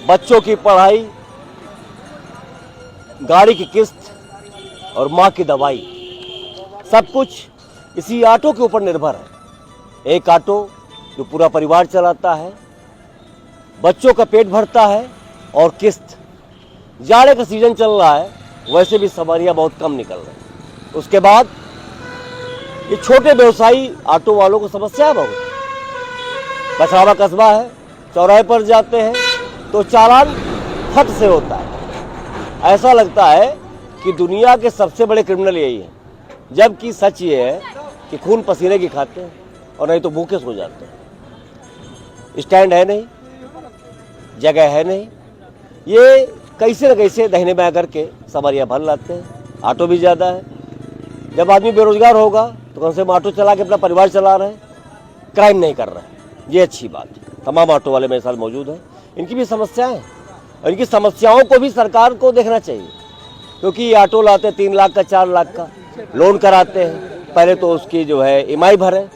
बच्चों की पढ़ाई, गाड़ी की किस्त और माँ की दवाई, सब कुछ इसी ऑटो के ऊपर निर्भर है। एक ऑटो जो पूरा परिवार चलाता है, बच्चों का पेट भरता है और किस्त। जाड़े का सीजन चल रहा है, वैसे भी सवारियां बहुत कम निकल रही हैं। उसके बाद ये छोटे व्यवसायी ऑटो वालों को समस्या है बहुत। कचरावा कस्बा है, चौराहे पर जाते हैं तो चालान फट से होता है। ऐसा लगता है कि दुनिया के सबसे बड़े क्रिमिनल यही हैं, जबकि सच ये है कि खून पसीने की खाते हैं और नहीं तो भूखे सो जाते हैं। स्टैंड है नहीं, जगह है नहीं, ये कैसे न कैसे दहीने बाएं करके सवारियां भर लाते हैं। ऑटो भी ज़्यादा है। जब आदमी बेरोजगार होगा तो कम से कम ऑटो चला के अपना परिवार चला रहे हैं, क्राइम नहीं कर रहे हैं, ये अच्छी बात है। तमाम ऑटो वाले मेरे साथ मौजूद हैं। इनकी भी समस्याएं हैं और इनकी समस्याओं को भी सरकार को देखना चाहिए, क्योंकि ये ऑटो लाते 3 लाख का 4 लाख का लोन कराते हैं। पहले तो उसकी जो है ईएमआई भरें,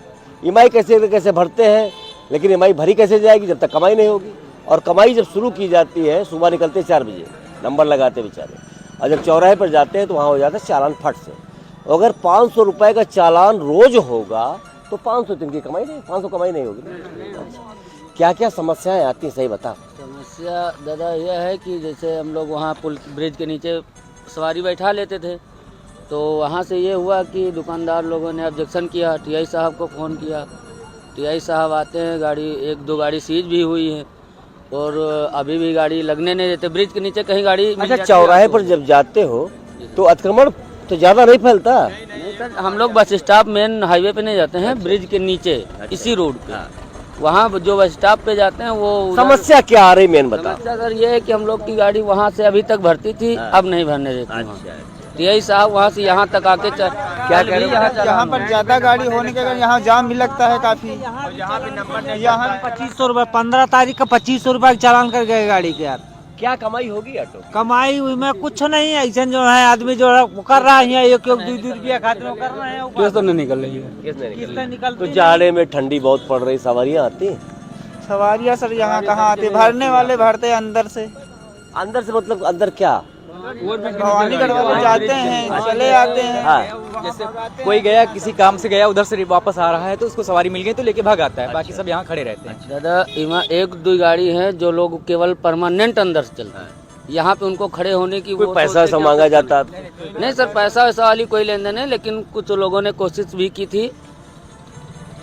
ईएमआई कैसे कैसे भरते हैं, लेकिन ईएमआई भरी कैसे जाएगी जब तक कमाई नहीं होगी। और कमाई जब शुरू की जाती है, सुबह निकलते 4 बजे नंबर लगाते बेचारे, और जब चौराहे पर जाते हैं तो वहाँ हो जाता है चालान फट से। अगर 500 रुपये का चालान रोज होगा तो 500 दिन की कमाई नहीं, 500 कमाई नहीं होगी। क्या क्या समस्याएं आती हैं, सही बता। समस्या दादा यह है कि जैसे हम लोग वहाँ पुल ब्रिज के नीचे सवारी बैठा लेते थे, तो वहाँ से ये हुआ कि दुकानदार लोगों ने ऑब्जेक्शन किया, टीआई साहब को फ़ोन किया। टीआई साहब आते हैं, गाड़ी 1-2 गाड़ी सीज भी हुई है और अभी भी गाड़ी लगने नहीं देते। ब्रिज के नीचे कहीं गाड़ी अच्छा, चौराहे पर जब जाते हो तो अतिक्रमण तो ज़्यादा नहीं फैलता? नहीं सर, हम लोग बस स्टॉप मेन हाईवे पे नहीं जाते हैं, ब्रिज के नीचे इसी रोड पे, वहाँ जो बस स्टॉप पे जाते हैं वो। समस्या क्या आ रही मेन बता। समस्या सर ये है कि हम लोग की गाड़ी वहाँ से अभी तक भरती थी, अब नहीं भरने देते। टीआई साहब वहाँ से यहाँ तक आके क्या कह रहे हैं, यहाँ पर ज्यादा गाड़ी होने के कारण यहाँ जाम भी लगता है काफी। यहाँ 2500 रुपये 15 तारीख का 2500 रुपये का चालान कर गए गाड़ी के। यार क्या कमाई होगी ऑटो? कमाई हुई में कुछ नहीं है, ऐसा जो है आदमी जो है वो कर रहा है, 1-2 रुपया खाते में कर रहे हैं। किस्त तो नहीं निकल रही है, किसने निकल तो जाड़े में ठंडी बहुत पड़ रही, सवारियाँ आती? सवारियाँ सर यहाँ कहाँ आती, भरने वाले भरते अंदर से। अंदर से मतलब अंदर क्या? भवानीगढ़ वाले जाते हैं, चले आते हैं। हाँ, जैसे कोई गया किसी काम से गया, उधर से वापस आ रहा है तो उसको सवारी मिल गई तो लेके भाग आता है, बाकी सब यहाँ खड़े रहते हैं। दादा यहाँ 1-2 गाड़ी है जो लोग केवल परमानेंट अंदर से चलते हैं, यहाँ पे उनको खड़े होने की कोई पैसा वैसा मांगा जाता? नहीं सर, पैसा वैसा वाली कोई लेन देन नहीं, लेकिन कुछ लोगों ने कोशिश भी की थी,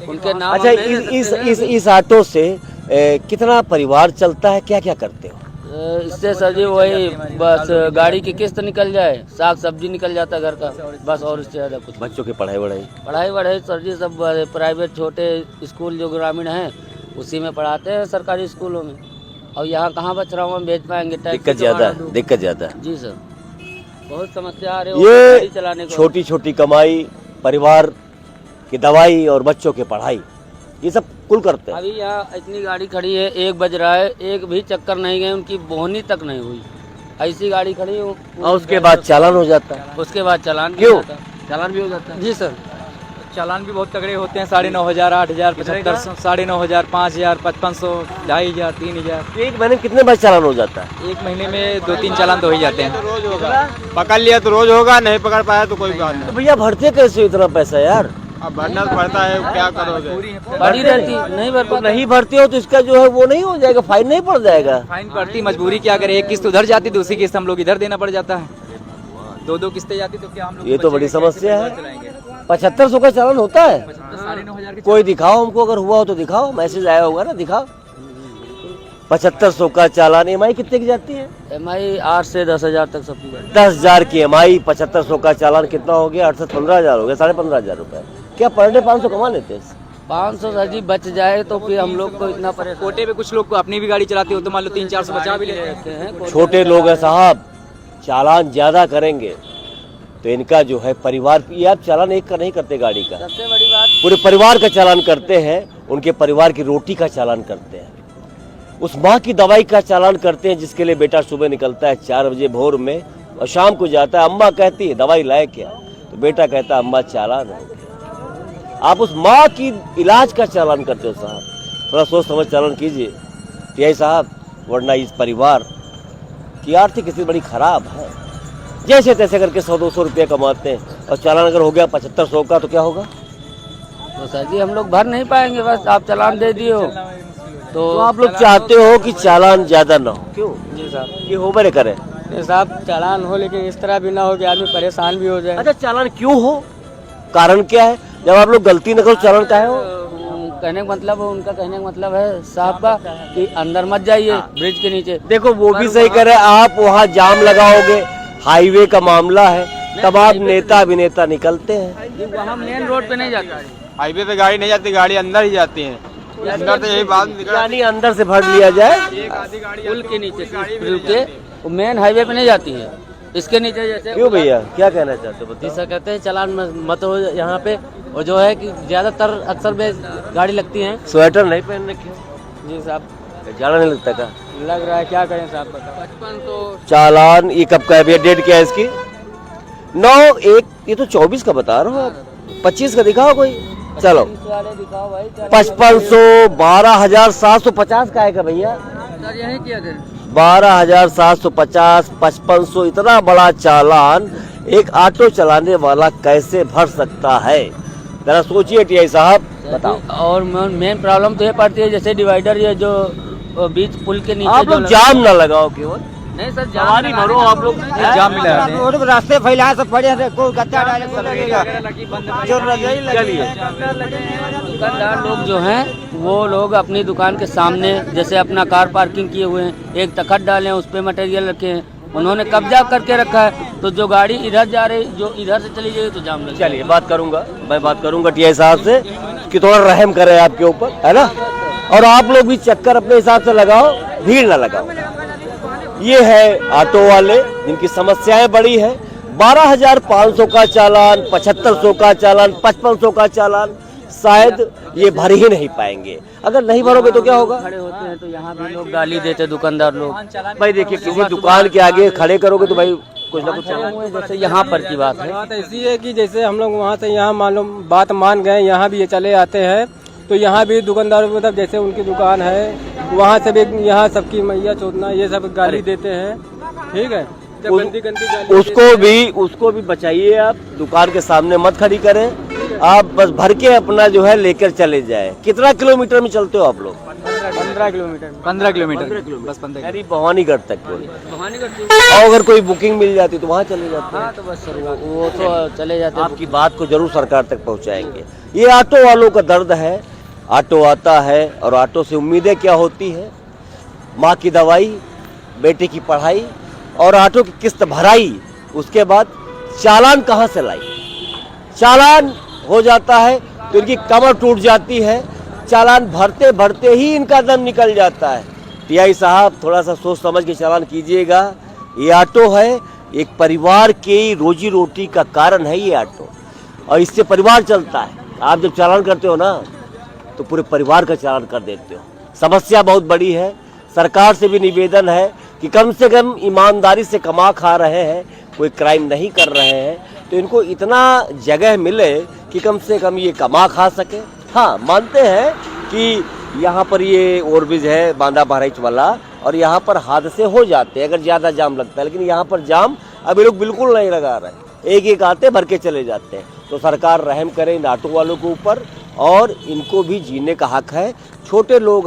उनके नाम। अच्छा, इस ऑटो से कितना परिवार चलता है, क्या क्या करते हो? इससे सर जी वही बस गाड़ी की किस्त निकल जाए, साग सब्जी निकल जाता है घर का, बस, और इससे ज़्यादा कुछ। बच्चों की पढ़ाई बढ़ाई सर जी सब प्राइवेट छोटे स्कूल जो ग्रामीण हैं उसी में पढ़ाते हैं, सरकारी स्कूलों में। और यहाँ कहाँ बच रहा हूँ, बेच पाएंगे? दिक्कत ज़्यादा जी सर, बहुत समस्या आ रही है ये चलाने को। छोटी छोटी कमाई, परिवार की दवाई और बच्चों की पढ़ाई, ये सब कुल करते हैं। अभी यहाँ इतनी गाड़ी खड़ी है, 1 बज रहा है, एक भी चक्कर नहीं गए, उनकी बोहनी तक नहीं हुई, ऐसी गाड़ी खड़ी हो। और उसके बाद चालान हो जाता है। उसके बाद चालान क्यों? चालान भी हो जाता है। जी सर, चालान भी बहुत तगड़े होते हैं, 9,500, 8,000, 7500, 9,500, 5,000, 5,500, 2,500, 3,000। एक महीने में कितने बार चालान हो जाता है? एक महीने में 2-3 चालान तो हो ही जाते हैं। रोज होगा, पकड़ लिया तो रोज होगा, नहीं पकड़ पाया तो कोई बात नहीं। तो भैया भरते कैसे हो इतना पैसा यार? अब भरना पड़ता है, क्या करोगे। बड़ी रहती नहीं भर तो नहीं भरते हो तो इसका जो है वो नहीं हो जाएगा, फाइन नहीं पड़ जाएगा? फाइन पड़ती, मजबूरी क्या करे, एक किस्त उधर जाती दूसरी किस्त हम लोग इधर देना पड़ जाता है, 2-2 किस्तें जाती तो क्या हम लोग। ये तो बड़ी समस्या है। 7500 का चालान होता है? 9,500 कोई दिखाओ हमको, अगर हुआ हो तो दिखाओ, मैसेज आया होगा ना, दिखाओ। 7500 का चालान, ईएमआई कितने की जाती है? EMI 8 से 10,000 तक सबकी। 10,000 की EMI, 7500 का चालान कितना हो गया? 15,000 हो गया, 15,500 रुपए। क्या पर डे 500 कमा लेते हैं? 500 सर जी बच जाए तो फिर हम लोग को इतना परेशान। कोटे पे कुछ लोग को अपनी भी गाड़ी चलाते हो तो मान लो 300-400 बचा भी लेते हैं। छोटे लोग हैं साहब, चालान ज्यादा करेंगे तो इनका जो है परिवार, ये आप चालान एक का नहीं करते गाड़ी का, सबसे बड़ी बात पूरे परिवार का चालान करते हैं, उनके परिवार की रोटी का चालान करते हैं, उस माँ की दवाई का चालान करते हैं जिसके लिए बेटा सुबह निकलता है 4 बजे भोर में और शाम को जाता है। अम्मा कहती है दवाई लाए क्या, तो बेटा कहता है अम्मा चालान है। आप उस माँ की इलाज का चालान करते हो साहब, थोड़ा सोच समझ चालान कीजिए। टीआई साहब, वरना इस परिवार की आर्थिक स्थिति बड़ी खराब है। जैसे तैसे करके 100-200 रुपये कमाते हैं और चालान अगर हो गया 7500 का तो क्या होगा? तो सर जी हम लोग भर नहीं पाएंगे, बस आप चालान दे दिए हो तो आप लोग चाहते हो कि चालान ज्यादा ना हो, क्यों? जी साहब, ये हो बड़े करे। साहब चालान हो लेकिन इस तरह भी ना हो कि आदमी परेशान भी हो जाए। अच्छा, चालान क्यों हो, कारण क्या है? जब आप लोग गलती न करो चालान काहे हो? कहने का मतलब उनका कहने का मतलब है साहब का कि अंदर मत जाइए ब्रिज के नीचे। देखो वो भी सही करे, आप वहाँ जाम लगाओगे, हाईवे का मामला है, तब आप नेता अभिनेता निकलते हैं। वहाँ मेन रोड पे नहीं जाता है, हाईवे पे गाड़ी नहीं जाती, गाड़ी अंदर ही जाती है। अंदर तो यही बात यानी अंदर से भर लिया जाए। पुल के नीचे पुल के मेन हाईवे पे नहीं जाती है, इसके नीचे जैसे। क्यों भैया, क्या कहना चाहते हो? जी सर, कहते हैं चालान मत हो यहाँ पे, और जो है कि ज्यादातर अक्सर में गाड़ी लगती हैं। स्वेटर नहीं पहनने क्यों? जी साहब, जाना नहीं लगता का? लग रहा है, क्या करें साहब बताओ। 55 चालान ये कब का है भैया? डेट क्या है इसकी? 9/1, ये तो 24 का बता रहा हूँ, 25 का दिखाओ कोई। चलो वाले दिखाओ भाई। 5500, 12,750 का है का भैया? सर यही किया थे 12,750, 5500, इतना बड़ा चालान एक ऑटो चलाने वाला कैसे भर सकता है? जरा सोचिए टीआई साहब, बताओ। और मेन प्रॉब्लम तो ये पड़ती है जैसे डिवाइडर ये जो बीच पुल के नीचे आप जो लोग लगा- जाम ना लगाओ केवल, नहीं सर सवारी भरो आप लोग। जाम मिला है। रोड पे रास्ते फैलाए सब पड़े हैं, कोई गत्ता डाले कोई लगेगा जो लगेगा। चलिए, दुकानदार लोग जो हैं वो लोग अपनी दुकान के सामने जैसे अपना कार पार्किंग किए हुए हैं, एक तखत डाले हैं, उस पे मटेरियल रखे हैं, उन्होंने कब्जा करके रखा है। तो जो गाड़ी इधर जा रही, जो इधर से चली जाएगी तो जाम लग चलिए बात करूंगा, मैं बात करूंगा टीआई साहब से कि थोड़ा रहम करें आपके ऊपर, है ना? और आप लोग भी चक्कर अपने हिसाब से लगाओ, भीड़ ना लगाओ। ये है ऑटो वाले जिनकी समस्याएं बड़ी है। 12,500 का चालान, 7500 का चालान, 5500 का चालान, शायद ये भर ही नहीं पाएंगे। अगर नहीं भरोगे तो क्या होगा? खड़े होते हैं तो यहाँ भी लोग गाली देते दुकानदार लोग। भाई देखिए, किसी दुकान के आगे खड़े करोगे तो भाई कुछ ना कुछ जैसे यहाँ पर की बात है, बात ऐसी है कि जैसे हम लोग वहाँ से यहाँ मालूम बात मान गए, यहाँ भी ये चले आते हैं, तो यहाँ भी दुकानदार मतलब जैसे उनकी दुकान है वहाँ से भी यहाँ सबकी मैया चोदना ये सब गाली देते हैं। ठीक है, जब गंदी गाली उसको भी बचाइए। आप दुकान के सामने मत खड़ी करें, आप बस भर के अपना जो है लेकर चले जाए। कितना किलोमीटर में चलते हो आप लोग? 15 किलोमीटर 15 किलोमीटर बस 15 यानी भवानीगढ़ तक कोई। कहानी करती और अगर कोई बुकिंग मिल जाती तो वहाँ चले जाते हैं। हाँ तो बस सर वो तो चले जाते हैं। आपकी बात को जरूर सरकार तक पहुँचाएंगे। ये ऑटो वालों का दर्द है। ऑटो आता है और ऑटो से उम्मीदें क्या होती है? माँ की दवाई, बेटे की पढ़ाई और ऑटो की किस्त भराई। उसके बाद चालान कहाँ से लाई? चालान हो जाता है तो इनकी कमर टूट जाती है। चालान भरते भरते ही इनका दम निकल जाता है। टीआई साहब थोड़ा सा सोच समझ के चालान कीजिएगा। ये ऑटो है, एक परिवार की रोजी रोटी का कारण है ये ऑटो, और इससे परिवार चलता है। आप जब चालान करते हो ना तो पूरे परिवार का चालान कर देते हो। समस्या बहुत बड़ी है। सरकार से भी निवेदन है कि कम से कम ईमानदारी से कमा खा रहे हैं, कोई क्राइम नहीं कर रहे हैं, तो इनको इतना जगह मिले कि कम से कम ये कमा खा सके। हाँ, मानते हैं कि यहाँ पर ये ओवरब्रिज है बांदा बहराइच वाला, और यहाँ पर हादसे हो जाते हैं अगर ज़्यादा जाम लगता है, लेकिन यहाँ पर जाम अभी लोग बिल्कुल नहीं लगा रहे, एक एक आते भर के चले जाते हैं। तो सरकार रहम करे इन ऑटो वालों के ऊपर, और इनको भी जीने का हक है। छोटे लोग